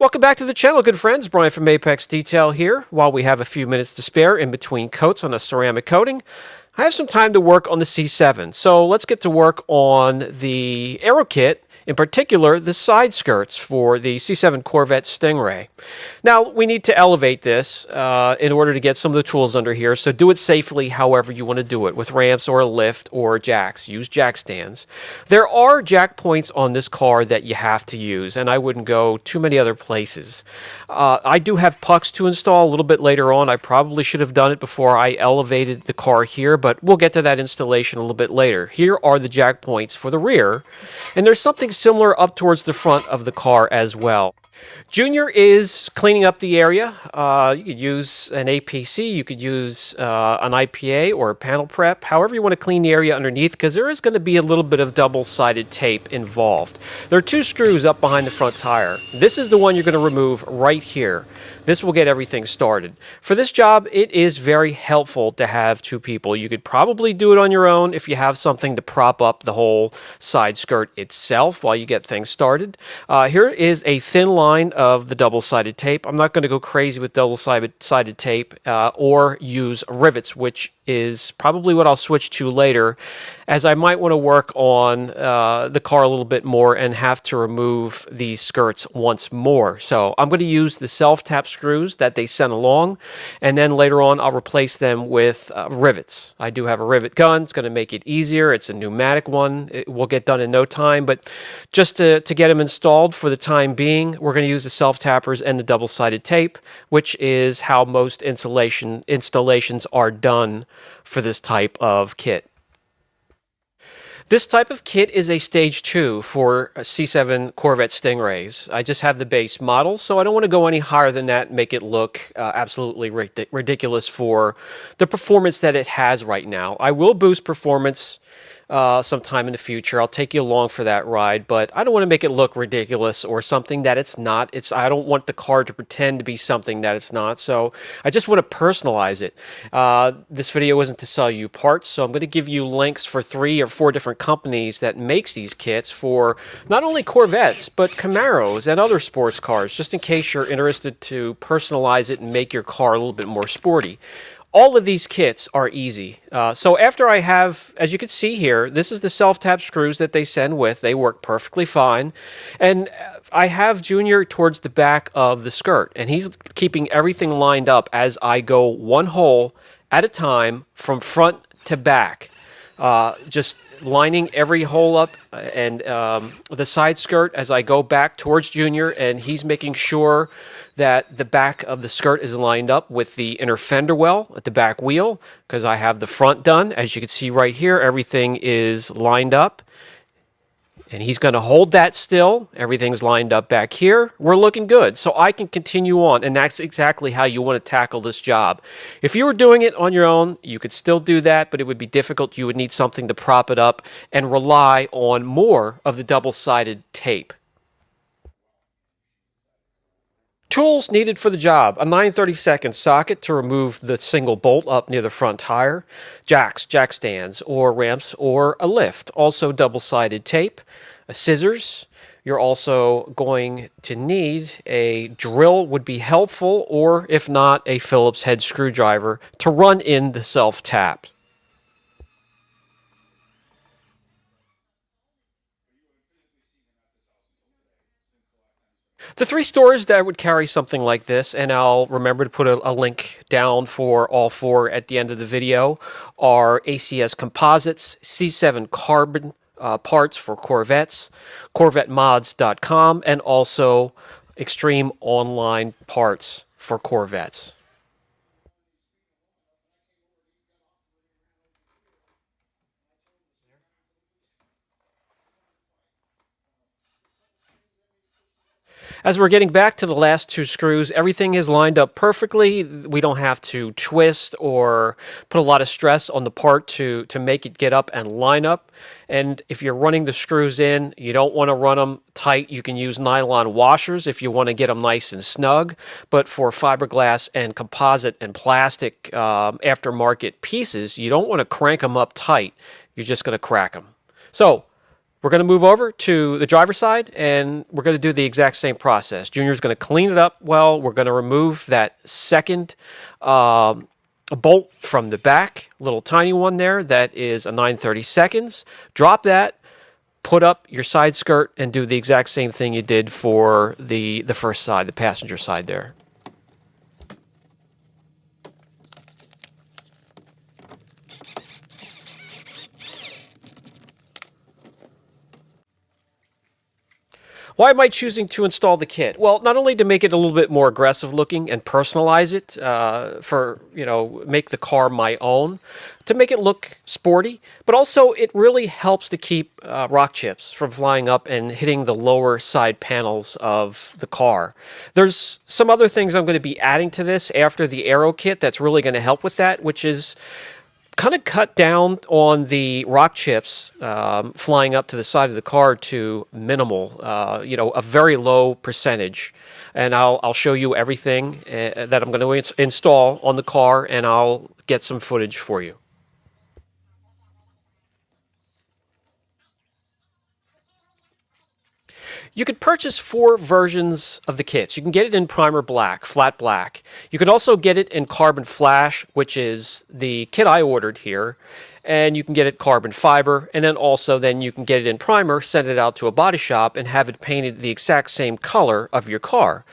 Welcome back to the channel, good friends. Brian from Apex Detail here. While we have a few minutes to spare in between coats on a ceramic coating, I have some time to work on the C7. So let's get to work on the Aero kit, in particular the side skirts for the C7 Corvette Stingray. Now, we need to elevate this in order to get some of the tools under here, so do it safely however you want to do it, with ramps or a lift or jacks. Use jack stands. There are jack points on this car that you have to use, and I wouldn't go too many other places. I do have pucks to install a little bit later on. I probably should have done it before I elevated the car here, but we'll get to that installation a little bit later. Here are the jack points for the rear, and there's something similar up towards the front of the car as well. Junior is cleaning up the area. You could use an APC, you could use an IPA or a panel prep, however you want to clean the area underneath, because there is going to be a little bit of double-sided tape involved. There are two screws up behind the front tire. This is the one you're going to remove right here. This will get everything started. For this job, it is very helpful to have two people. You could probably do it on your own if you have something to prop up the whole side skirt itself while you get things started. Here is a thin line of the double-sided tape. I'm not going to go crazy with double-sided tape or use rivets, which is probably what I'll switch to later, as I might want to work on the car a little bit more and have to remove these skirts once more. So I'm going to use the self-tap screws that they sent along, and then later on I'll replace them with rivets. I do have a rivet gun. It's going to make it easier. It's a pneumatic one. It will get done in no time, but just to get them installed for the time being, we're going to use the self-tappers and the double-sided tape, which is how most installations are done for this type of kit. This type of kit is a stage 2 for C7 Corvette Stingrays. I just have the base model, so I don't want to go any higher than that and make it look absolutely ridiculous for the performance that it has right now. I will boost performance sometime in the future. I'll take you along for that ride, but I don't want to make it look ridiculous or something that it's not. I don't want the car to pretend to be something that it's not, so I just want to personalize it. This video isn't to sell you parts, so I'm going to give you links for 3 or 4 different companies that makes these kits for not only Corvettes, but Camaros and other sports cars, just in case you're interested to personalize it and make your car a little bit more sporty. All of these kits are easy. So after I have, as you can see here, this is the self-tap screws that they send with. They work perfectly fine. And I have Junior towards the back of the skirt, and he's keeping everything lined up as I go one hole at a time from front to back. Just lining every hole up and the side skirt as I go back towards Junior, and he's making sure that the back of the skirt is lined up with the inner fender well at the back wheel, because I have the front done. As you can see right here, everything is lined up. And he's going to hold that still. Everything's lined up back here. We're looking good. So I can continue on, and that's exactly how you want to tackle this job. If you were doing it on your own, you could still do that, but it would be difficult. You would need something to prop it up and rely on more of the double-sided tape. Tools needed for the job: a 9/32 socket to remove the single bolt up near the front tire, jacks, jack stands, or ramps, or a lift. Also double-sided tape, scissors. You're also going to need a drill, would be helpful, or if not, a Phillips head screwdriver to run in the self-tap. The 3 stores that would carry something like this, and I'll remember to put a link down for all 4 at the end of the video, are ACS Composites, C7 Carbon parts for Corvettes, CorvetteMods.com, and also Extreme Online parts for Corvettes. As we're getting back to the last 2 screws, everything is lined up perfectly. We don't have to twist or put a lot of stress on the part to make it get up and line up. And if you're running the screws in, you don't want to run them tight. You can use nylon washers if you want to get them nice and snug. But for fiberglass and composite and plastic aftermarket pieces, you don't want to crank them up tight. You're just going to crack them. So We're going to move over to the driver's side, and we're going to do the exact same process. Junior's going to clean it up well. We're going to remove that second bolt from the back, little tiny one there. That is a 9/32. Drop that, put up your side skirt, and do the exact same thing you did for the first side, the passenger side there. Why am I choosing to install the kit? Well, not only to make it a little bit more aggressive looking and personalize it make the car my own, to make it look sporty, but also it really helps to keep rock chips from flying up and hitting the lower side panels of the car. There's some other things I'm going to be adding to this after the Aero kit that's really going to help with that, which is kind of cut down on the rock chips flying up to the side of the car to minimal, a very low percentage. And I'll show you everything that I'm going to install on the car, and I'll get some footage for you. You could purchase 4 versions of the kits. You can get it in primer black, flat black. You can also get it in carbon flash, which is the kit I ordered here. And you can get it carbon fiber, and then you can get it in primer, send it out to a body shop, and have it painted the exact same color of your car.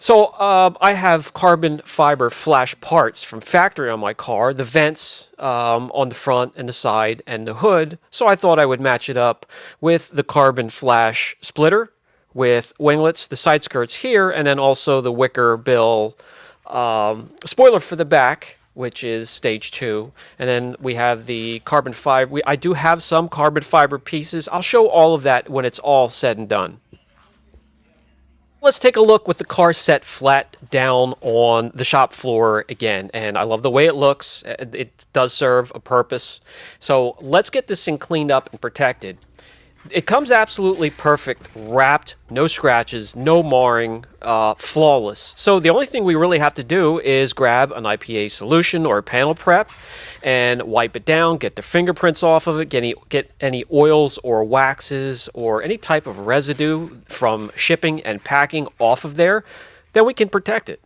So I have carbon fiber flash parts from factory on my car, the vents on the front and the side and the hood. So I thought I would match it up with the carbon flash splitter with winglets, the side skirts here, and then also the wicker bill spoiler for the back, which is stage 2. And then we have the carbon fiber. I do have some carbon fiber pieces. I'll show all of that when it's all said and done. Let's take a look with the car set flat down on the shop floor again. And I love the way it looks. It does serve a purpose. So let's get this thing cleaned up and protected. It comes absolutely perfect, wrapped, no scratches, no marring, flawless. So the only thing we really have to do is grab an IPA solution or a panel prep and wipe it down, get the fingerprints off of it, get any oils or waxes or any type of residue from shipping and packing off of there. Then we can protect it.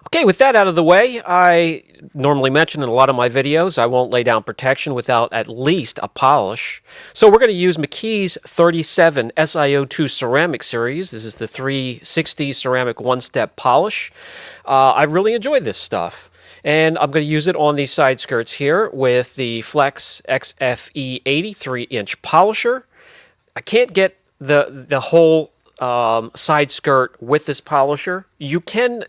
Okay, with that out of the way, I normally mention in a lot of my videos I won't lay down protection without at least a polish. So we're going to use McKee's 37 SiO2 ceramic series. This is the 360 ceramic one-step polish. I really enjoy this stuff. And I'm going to use it on these side skirts here with the Flex XFE 83-inch polisher. I can't get the whole side skirt with this polisher. You can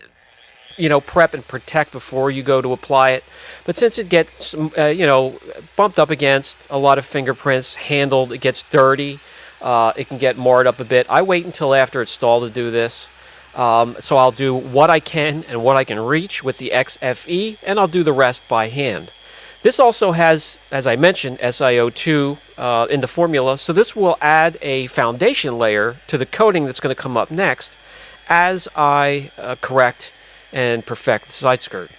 prep and protect before you go to apply it. But since it gets, bumped up against a lot of fingerprints, handled, it gets dirty, it can get marred up a bit. I wait until after it's stalled to do this. So I'll do what I can and what I can reach with the XFE, and I'll do the rest by hand. This also has, as I mentioned, SiO2 in the formula, so this will add a foundation layer to the coating that's going to come up next as I correct and perfect the side skirt.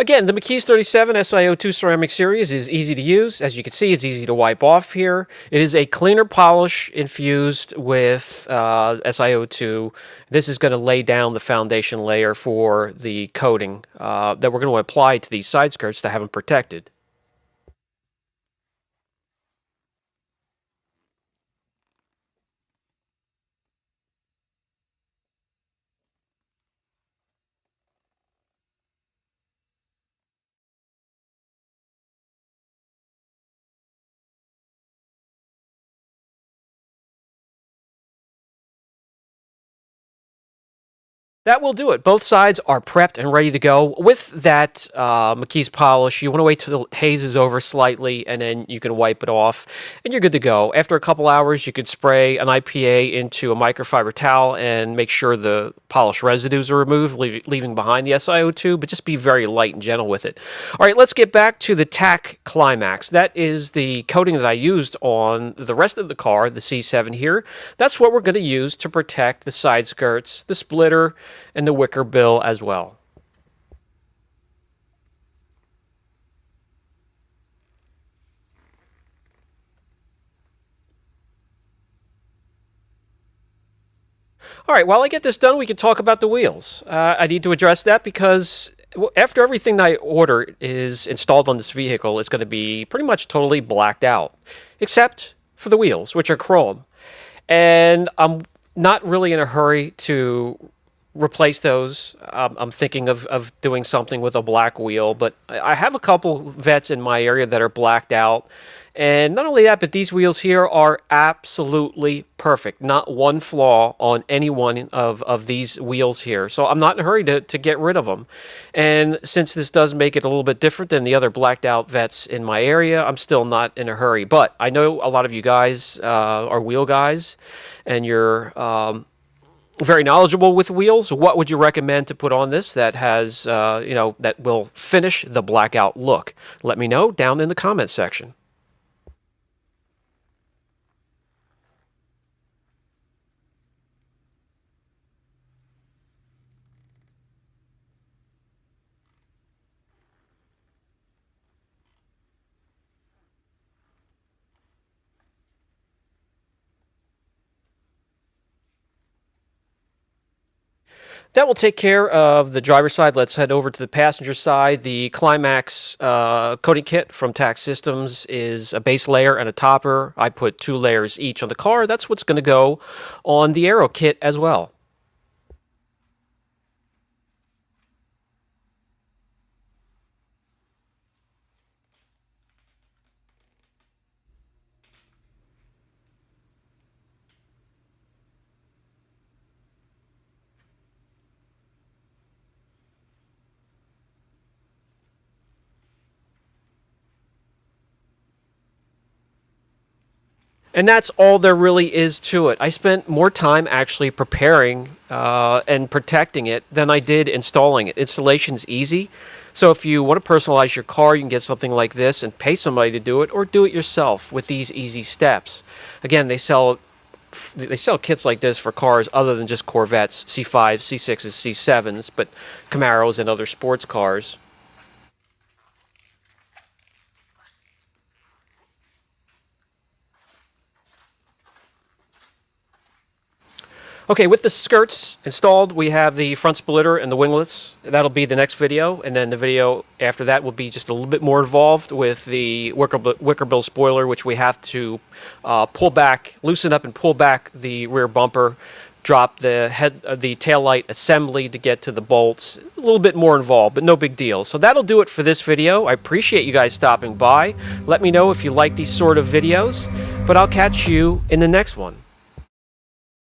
Again, the McKee's 37 SiO2 ceramic series is easy to use. As you can see, it's easy to wipe off here. It is a cleaner polish infused with SiO2. This is going to lay down the foundation layer for the coating that we're going to apply to these side skirts to have them protected. That will do it. Both sides are prepped and ready to go. With that McKee's polish, you want to wait till it hazes over slightly, and then you can wipe it off, and you're good to go. After a couple hours, you could spray an IPA into a microfiber towel and make sure the polish residues are removed, leaving behind the SiO2, but just be very light and gentle with it. All right, let's get back to the tack climax. That is the coating that I used on the rest of the car, the C7 here. That's what we're going to use to protect the side skirts, the splitter, and the wicker bill as well. All right, while I get this done, we can talk about the wheels. I need to address that because after everything that I order is installed on this vehicle, it's going to be pretty much totally blacked out, except for the wheels, which are chrome. And I'm not really in a hurry to replace those. I'm thinking of doing something with a black wheel, but I have a couple Vettes in my area that are blacked out. And not only that, but these wheels here are absolutely perfect. Not one flaw on any one of these wheels here. So I'm not in a hurry to get rid of them. And since this does make it a little bit different than the other blacked out Vettes in my area, I'm still not in a hurry. But I know a lot of you guys are wheel guys, and you're very knowledgeable with wheels. What would you recommend to put on this that has, that will finish the blackout look? Let me know down in the comments section. That will take care of the driver's side. Let's head over to the passenger side. The Climax coating kit from Tax Systems is a base layer and a topper. I put 2 layers each on the car. That's what's going to go on the Aero kit as well. And that's all there really is to it. I spent more time actually preparing and protecting it than I did installing it. Installation's easy. So if you want to personalize your car, you can get something like this and pay somebody to do it, or do it yourself with these easy steps. Again, they sell kits like this for cars other than just Corvettes, C5s, C6s, C7s, but Camaros and other sports cars. Okay, with the skirts installed, we have the front splitter and the winglets. That'll be the next video, and then the video after that will be just a little bit more involved with the wicker bill spoiler, which we have to pull back, loosen up and pull back the rear bumper, drop the tail light assembly to get to the bolts. It's a little bit more involved, but no big deal. So that'll do it for this video. I appreciate you guys stopping by. Let me know if you like these sort of videos, but I'll catch you in the next one.